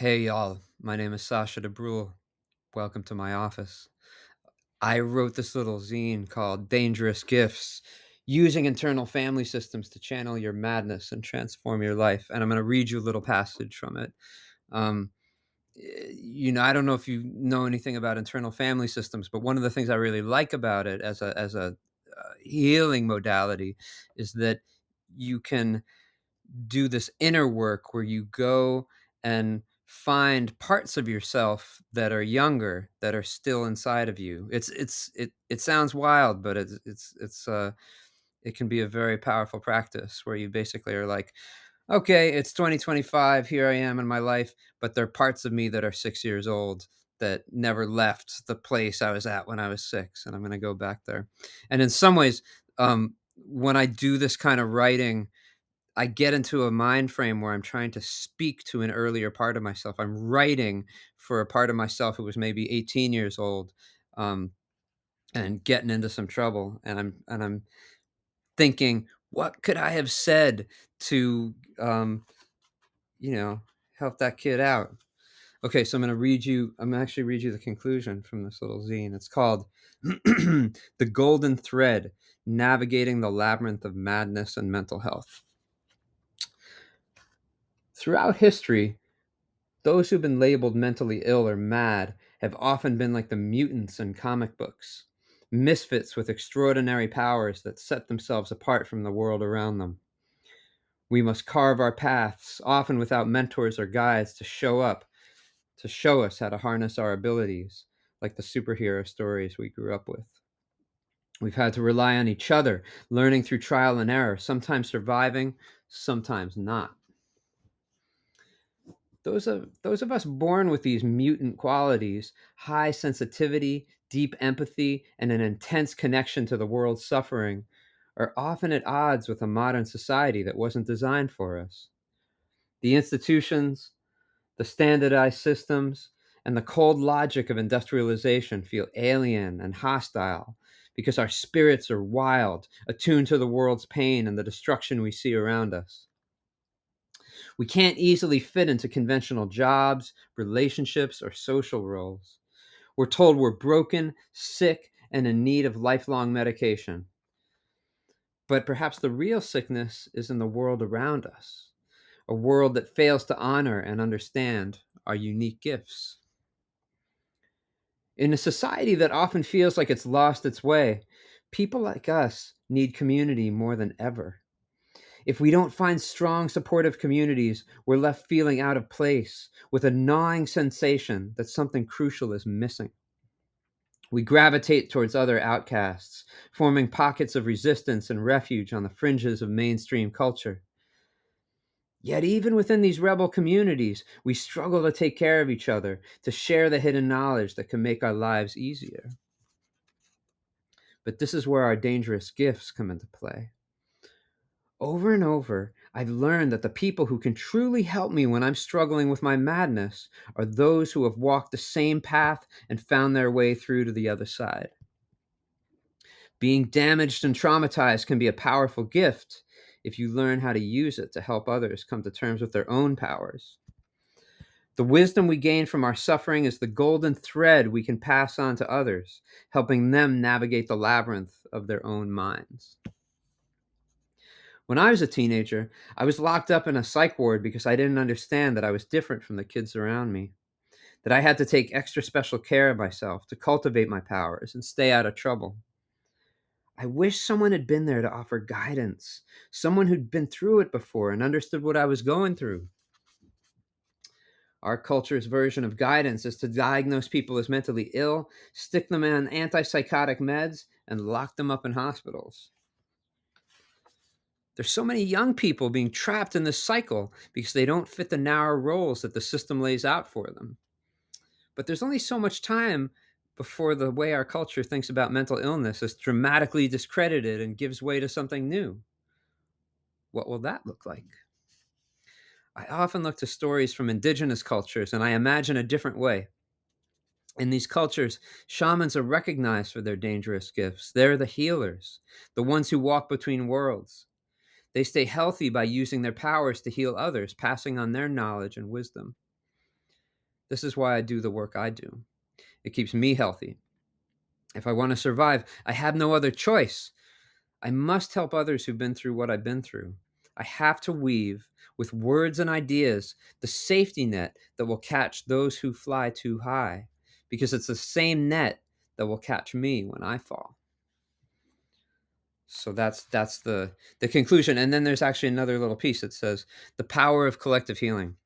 Hey y'all, my name is Sasha DeBrule. Welcome to my office. I wrote this little zine called Dangerous Gifts, using internal family systems to channel your madness and transform your life. And I'm going to read you a little passage from it. Um, I don't know if you know anything about internal family systems, but one of the things I really like about it as a healing modality is that you can do this inner work where you go and find parts of yourself that are younger, that are still inside of you. It sounds wild, but it can be a very powerful practice where you basically are like, okay, it's 2025, here I am in my life, but there are parts of me that are 6 years old that never left the place I was at when I was six, and I'm going to go back there. And in some ways, when I do this kind of writing, I get into a mind frame where I'm trying to speak to an earlier part of myself. I'm writing for a part of myself who was maybe 18 years old, um, and getting into some trouble. And I'm thinking, what could I have said to, you know, help that kid out? Okay, so I'm gonna actually read you the conclusion from this little zine. It's called The Golden Thread: Navigating the Labyrinth of Madness and Mental Health. Throughout history, those who've been labeled mentally ill or mad have often been like the mutants in comic books, misfits with extraordinary powers that set themselves apart from the world around them. We must carve our paths, often without mentors or guides to show us how to harness our abilities, like the superhero stories we grew up with. We've had to rely on each other, learning through trial and error, sometimes surviving, sometimes not. Those of us born with these mutant qualities, high sensitivity, deep empathy, and an intense connection to the world's suffering, are often at odds with a modern society that wasn't designed for us. The institutions, the standardized systems, and the cold logic of industrialization feel alien and hostile because our spirits are wild, attuned to the world's pain and the destruction we see around us. We can't easily fit into conventional jobs, relationships, or social roles. We're told we're broken, sick, and in need of lifelong medication. But perhaps the real sickness is in the world around us, a world that fails to honor and understand our unique gifts. In a society that often feels like it's lost its way, people like us need community more than ever. If we don't find strong, supportive communities, we're left feeling out of place with a gnawing sensation that something crucial is missing. We gravitate towards other outcasts, forming pockets of resistance and refuge on the fringes of mainstream culture. Yet, even within these rebel communities, we struggle to take care of each other, to share the hidden knowledge that can make our lives easier. But this is where our dangerous gifts come into play. Over and over, I've learned that the people who can truly help me when I'm struggling with my madness are those who have walked the same path and found their way through to the other side. Being damaged and traumatized can be a powerful gift if you learn how to use it to help others come to terms with their own powers. The wisdom we gain from our suffering is the golden thread we can pass on to others, helping them navigate the labyrinth of their own minds. When I was a teenager, I was locked up in a psych ward because I didn't understand that I was different from the kids around me, that I had to take extra special care of myself to cultivate my powers and stay out of trouble. I wish someone had been there to offer guidance, someone who'd been through it before and understood what I was going through. Our culture's version of guidance is to diagnose people as mentally ill, stick them on antipsychotic meds, and lock them up in hospitals. There's so many young people being trapped in this cycle because they don't fit the narrow roles that the system lays out for them. But there's only so much time before the way our culture thinks about mental illness is dramatically discredited and gives way to something new. What will that look like? I often look to stories from indigenous cultures and I imagine a different way. In these cultures, shamans are recognized for their dangerous gifts. They're the healers, the ones who walk between worlds. They stay healthy by using their powers to heal others, passing on their knowledge and wisdom. This is why I do the work I do. It keeps me healthy. If I want to survive, I have no other choice. I must help others who've been through what I've been through. I have to weave, with words and ideas, the safety net that will catch those who fly too high, because it's the same net that will catch me when I fall. So that's the conclusion. And then there's actually another little piece that says the power of collective healing.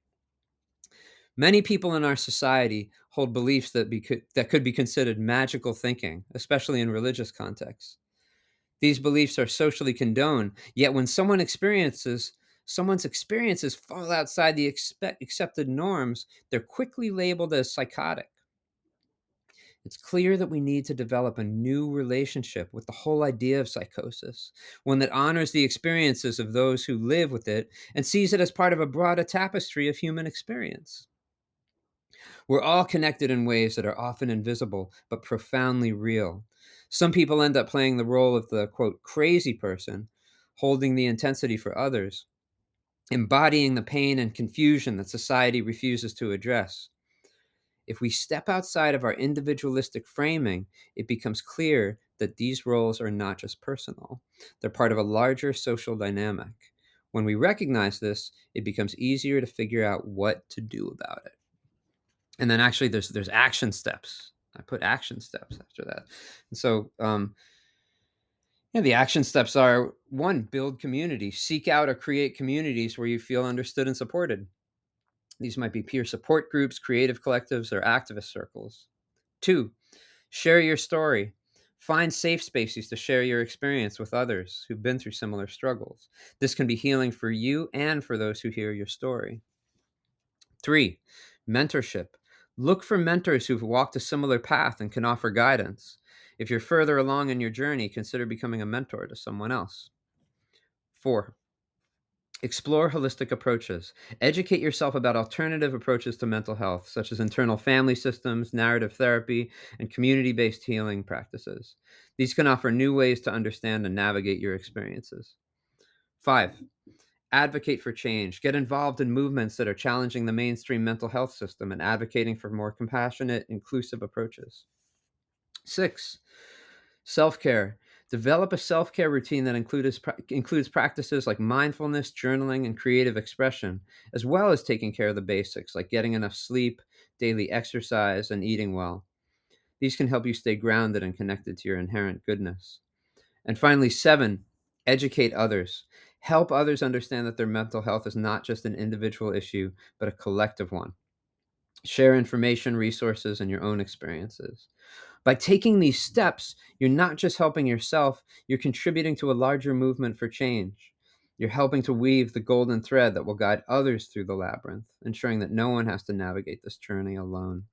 Many people in our society hold beliefs that could be considered magical thinking, especially in religious contexts. These beliefs are socially condoned, yet when someone's experiences fall outside the accepted norms, they're quickly labeled as psychotic. It's clear that we need to develop a new relationship with the whole idea of psychosis, one that honors the experiences of those who live with it and sees it as part of a broader tapestry of human experience. We're all connected in ways that are often invisible but profoundly real. Some people end up playing the role of the quote crazy person, holding the intensity for others, embodying the pain and confusion that society refuses to address. If we step outside of our individualistic framing, it becomes clear that these roles are not just personal, they're part of a larger social dynamic. When we recognize this, it becomes easier to figure out what to do about it. And then actually there's action steps. I put action steps after that. And so yeah, the action steps are: one, build community. Seek out or create communities where you feel understood and supported. These might be peer support groups, creative collectives, or activist circles. Two, share your story. Find safe spaces to share your experience with others who've been through similar struggles. This can be healing for you and for those who hear your story. Three, mentorship. Look for mentors who've walked a similar path and can offer guidance. If you're further along in your journey, consider becoming a mentor to someone else. Four, explore holistic approaches. Educate yourself about alternative approaches to mental health, such as internal family systems, narrative therapy, and community based healing practices. These can offer new ways to understand and navigate your experiences. Five, advocate for change. Get involved in movements that are challenging the mainstream mental health system and advocating for more compassionate, inclusive approaches. Six, self care. Develop a self care routine that includes practices like mindfulness, journaling, and creative expression, as well as taking care of the basics like getting enough sleep, daily exercise, and eating well. These can help you stay grounded and connected to your inherent goodness. And finally, seven, educate others. Help others understand that their mental health is not just an individual issue, but a collective one. Share information, resources, and your own experiences. By taking these steps, you're not just helping yourself, you're contributing to a larger movement for change. You're helping to weave the golden thread that will guide others through the labyrinth, ensuring that no one has to navigate this journey alone.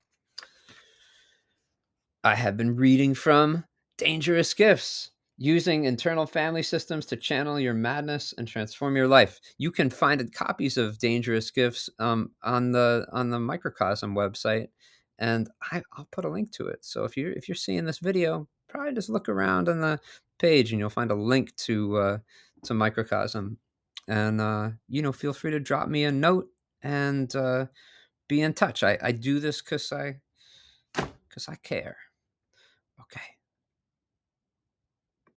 I have been reading from Dangerous Gifts: Using Internal Family Systems to Channel Your Madness and Transform Your Life. You can find copies of Dangerous Gifts on the Microcosm website, and I'll put a link to it. So if you're seeing this video, probably just look around on the page, and you'll find a link to Microcosm. And feel free to drop me a note and be in touch. I do this because I care. Okay.